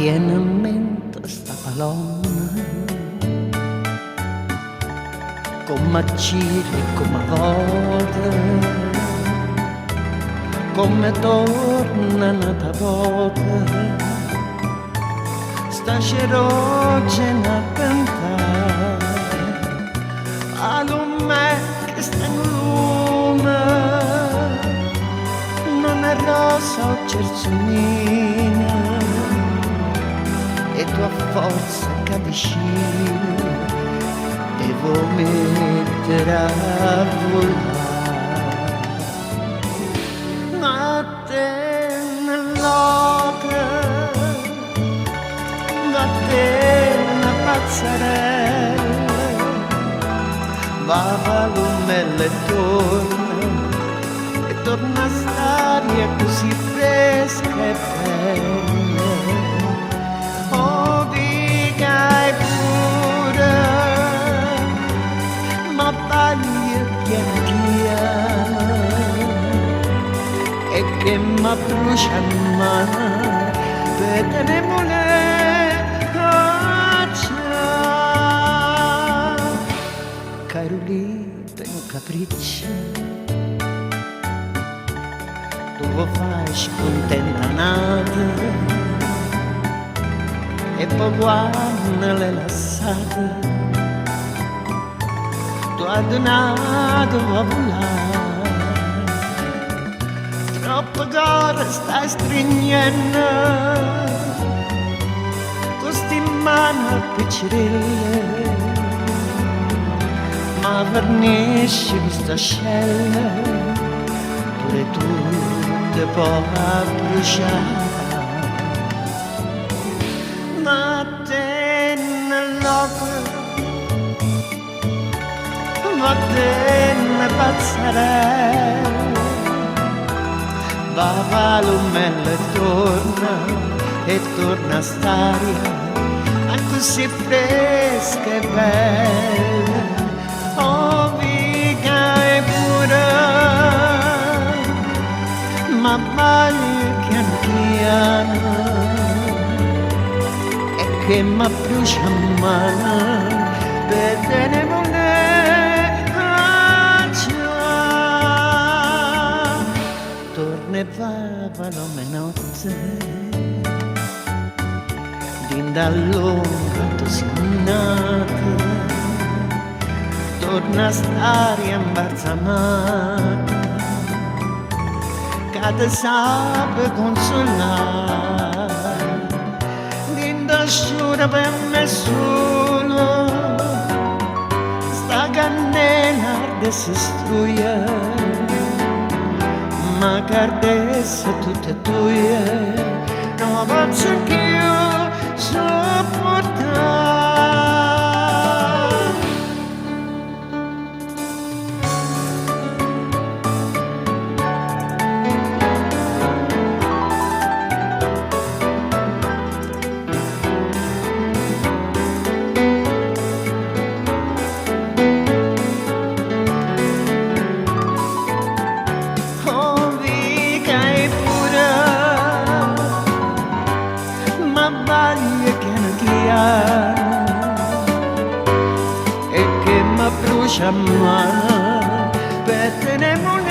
tiene en mente sta paloma, come giri, come volta, come torna una volta, sta cerogena cantare, a lume che sta in lume, non è rosa o cerzolina, e tua forza che vicino devo mettere a volare. Ma te nell'occhio, ma te una pazzarella, va l'umelle e torna a stare così fresca e bella. Oh, vigai pure, ma paglia pian piano, e che mi brucia in mano per tenermone caccia. Carolina, un capriccio, tu lo fai contenta nata, e poi quando l'hai lasciata, tu hai donato a volare. Troppo d'ora stai stringendo, con sti mani piccirille, ma vernisci questa scella, pure tu te puoi bruciare. Ma te nell'occhio, ma te ne pazzarella, va l'umella e torna a stare così fresca e bella. Oh, vigai pure, ma vai piano piano, che mi brucia in mano per tenermone caccia. Torna e va la notte, din dall'ombra tosinata, torna a stare imbalsamata, che te sape consolare. Asciura per nessuno, sta cannella ardesse struia, ma che ardesse tutte tue, non posso più sopportare. E che mi brucia mano per tenermi